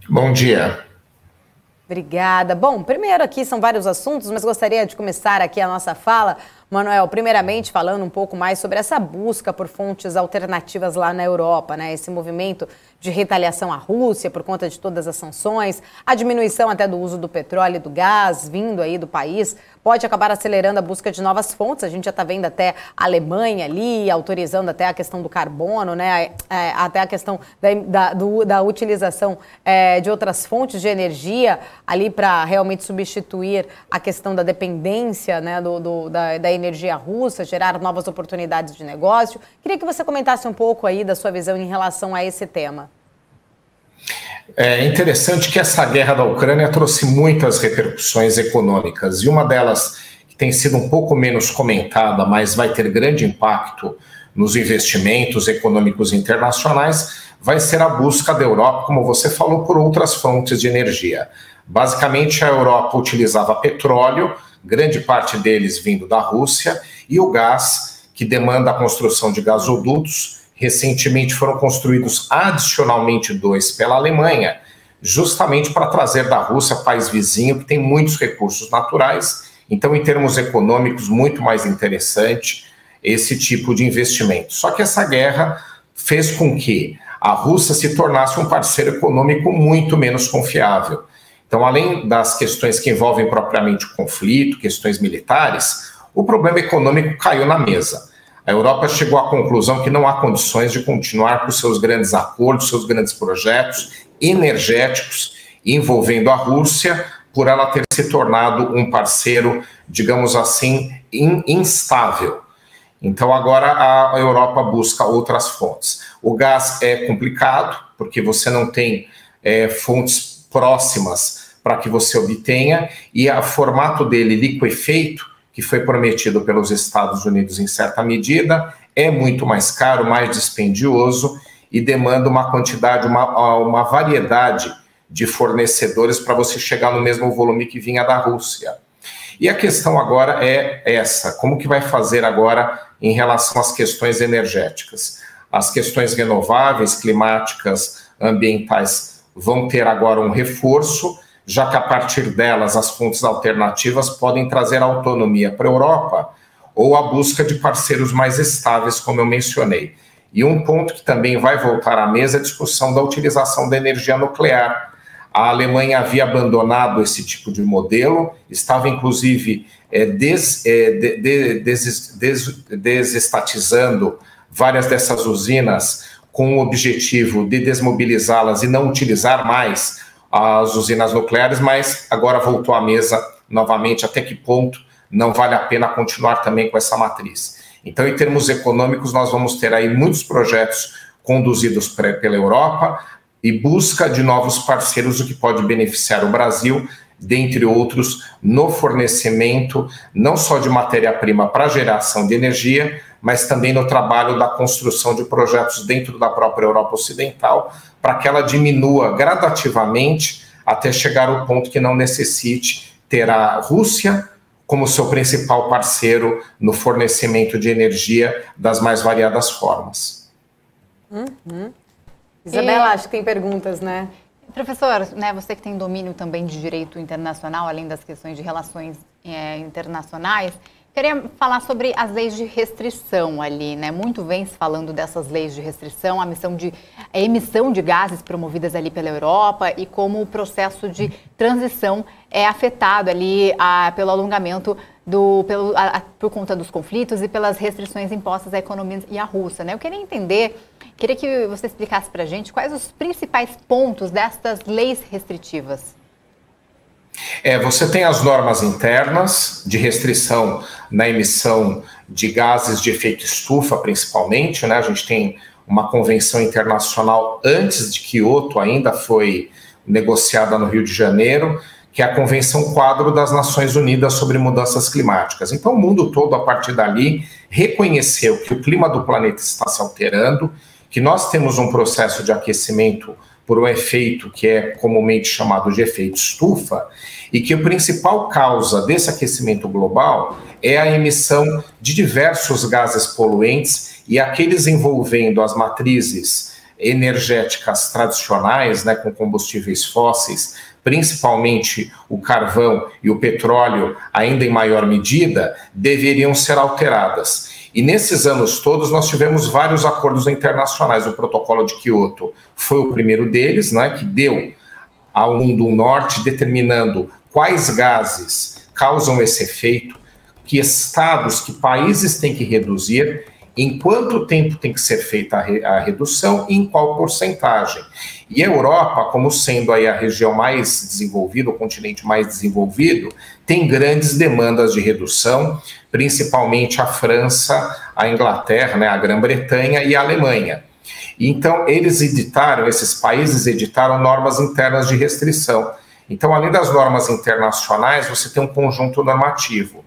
Bom dia. Obrigada. Bom, primeiro aqui são vários assuntos, mas gostaria de começar aqui a nossa fala, Manuel, primeiramente falando um pouco mais sobre essa busca por fontes alternativas lá na Europa, né? Esse movimento de retaliação à Rússia por conta de todas as sanções, a diminuição até do uso do petróleo e do gás vindo aí do país, pode acabar acelerando a busca de novas fontes. A gente já está vendo até a Alemanha ali, autorizando até a questão do carbono, né? Até a questão da utilização de outras fontes de energia ali para realmente substituir a questão da dependência, né, da energia russa, gerar novas oportunidades de negócio. Queria que você comentasse um pouco aí da sua visão em relação a esse tema. É interessante que essa guerra da Ucrânia trouxe muitas repercussões econômicas, e uma delas, que tem sido um pouco menos comentada, mas vai ter grande impacto nos investimentos econômicos internacionais, vai ser a busca da Europa, como você falou, por outras fontes de energia. Basicamente, a Europa utilizava petróleo, grande parte deles vindo da Rússia, e o gás, que demanda a construção de gasodutos. Recentemente foram construídos adicionalmente 2 pela Alemanha, justamente para trazer da Rússia, país vizinho, que tem muitos recursos naturais. Então, em termos econômicos, muito mais interessante esse tipo de investimento. Só que essa guerra fez com que a Rússia se tornasse um parceiro econômico muito menos confiável. Então, além das questões que envolvem propriamente o conflito, questões militares, o problema econômico caiu na mesa. A Europa chegou à conclusão que não há condições de continuar com seus grandes acordos, seus grandes projetos energéticos envolvendo a Rússia, por ela ter se tornado um parceiro, digamos assim, instável. Então agora a Europa busca outras fontes. O gás é complicado, porque você não tem fontes próximas para que você obtenha, e o formato dele liquefeito, que foi prometido pelos Estados Unidos em certa medida, é muito mais caro, mais dispendioso e demanda uma quantidade, uma variedade de fornecedores para você chegar no mesmo volume que vinha da Rússia. E a questão agora é essa: como que vai fazer agora em relação às questões energéticas? As questões renováveis, climáticas, ambientais vão ter agora um reforço, já que a partir delas as fontes alternativas podem trazer autonomia para a Europa, ou a busca de parceiros mais estáveis, como eu mencionei. E um ponto que também vai voltar à mesa é a discussão da utilização da energia nuclear. A Alemanha havia abandonado esse tipo de modelo, estava inclusive desestatizando várias dessas usinas com o objetivo de desmobilizá-las e não utilizar mais as usinas nucleares, mas agora voltou à mesa novamente. Até que ponto não vale a pena continuar também com essa matriz? Então, em termos econômicos, nós vamos ter aí muitos projetos conduzidos pela Europa e busca de novos parceiros, o que pode beneficiar o Brasil, dentre outros, no fornecimento não só de matéria-prima para geração de energia, mas também no trabalho da construção de projetos dentro da própria Europa Ocidental, para que ela diminua gradativamente até chegar ao ponto que não necessite ter a Rússia como seu principal parceiro no fornecimento de energia das mais variadas formas. Isabela, acho que tem perguntas, né? Professor, né, você que tem domínio também de direito internacional, além das questões de relações internacionais, queria falar sobre as leis de restrição ali, né? Muito vem se falando dessas leis de restrição, a emissão de gases promovidas ali pela Europa e como o processo de transição é afetado ali pelo alongamento por conta dos conflitos e pelas restrições impostas à economia e à Rússia, né? Eu queria que você explicasse para a gente quais os principais pontos destas leis restritivas. Você tem as normas internas de restrição na emissão de gases de efeito estufa, principalmente, né? A gente tem uma convenção internacional antes de Kyoto, ainda foi negociada no Rio de Janeiro, que é a Convenção Quadro das Nações Unidas sobre Mudanças Climáticas. Então, o mundo todo, a partir dali, reconheceu que o clima do planeta está se alterando, que nós temos um processo de aquecimento por um efeito que é comumente chamado de efeito estufa, e que a principal causa desse aquecimento global é a emissão de diversos gases poluentes, e aqueles envolvendo as matrizes energéticas tradicionais, né, com combustíveis fósseis, principalmente o carvão e o petróleo, ainda em maior medida, deveriam ser alteradas. E nesses anos todos nós tivemos vários acordos internacionais. O Protocolo de Quioto foi o primeiro deles, né, que deu ao mundo norte determinando quais gases causam esse efeito, que estados, que países têm que reduzir, em quanto tempo tem que ser feita a redução e em qual porcentagem. E a Europa, como sendo aí a região mais desenvolvida, o continente mais desenvolvido, tem grandes demandas de redução, principalmente a França, a Inglaterra, né, a Grã-Bretanha e a Alemanha. Então, esses países editaram normas internas de restrição. Então, além das normas internacionais, você tem um conjunto normativo.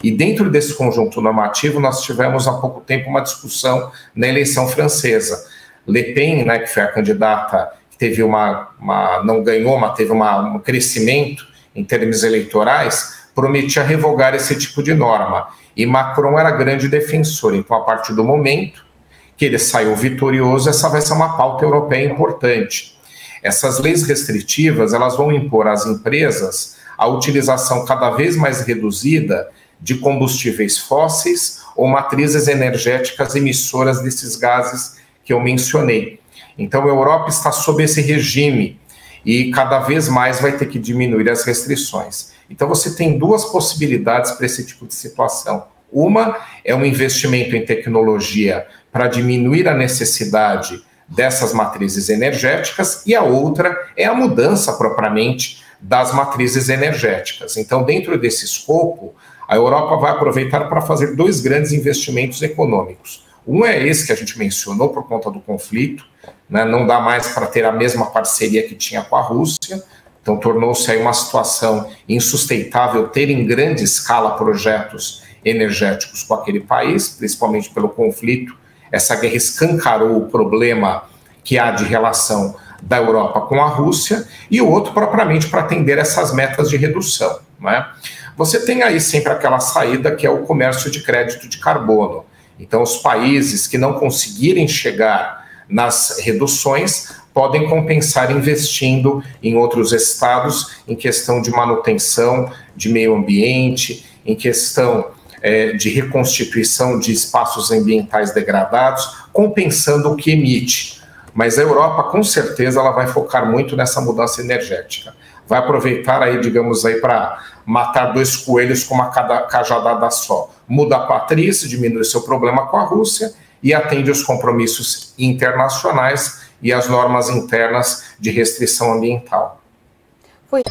E dentro desse conjunto normativo, nós tivemos há pouco tempo uma discussão na eleição francesa. Le Pen, né, que foi a candidata que teve não ganhou, mas teve um crescimento em termos eleitorais, prometia revogar esse tipo de norma. E Macron era grande defensor. Então, a partir do momento que ele saiu vitorioso, essa vai ser uma pauta europeia importante. Essas leis restritivas, elas vão impor às empresas a utilização cada vez mais reduzida de combustíveis fósseis ou matrizes energéticas emissoras desses gases que eu mencionei. Então, a Europa está sob esse regime e cada vez mais vai ter que diminuir as restrições. Então, você tem duas possibilidades para esse tipo de situação. Uma é um investimento em tecnologia para diminuir a necessidade dessas matrizes energéticas e a outra é a mudança propriamente das matrizes energéticas. Então, dentro desse escopo, a Europa vai aproveitar para fazer dois grandes investimentos econômicos. Um é esse que a gente mencionou por conta do conflito, né? Não dá mais para ter a mesma parceria que tinha com a Rússia, então tornou-se aí uma situação insustentável ter em grande escala projetos energéticos com aquele país, principalmente pelo conflito. Essa guerra escancarou o problema que há de relação da Europa com a Rússia, e o outro propriamente para atender essas metas de redução, né? Você tem aí sempre aquela saída que é o comércio de crédito de carbono. Então, os países que não conseguirem chegar nas reduções podem compensar investindo em outros estados em questão de manutenção de meio ambiente, em questão de reconstituição de espaços ambientais degradados, compensando o que emite. Mas a Europa, com certeza, ela vai focar muito nessa mudança energética. Vai aproveitar aí, digamos aí, para matar dois coelhos com uma cajadada só. Muda a matriz, diminui seu problema com a Rússia e atende os compromissos internacionais e as normas internas de restrição ambiental. Foi.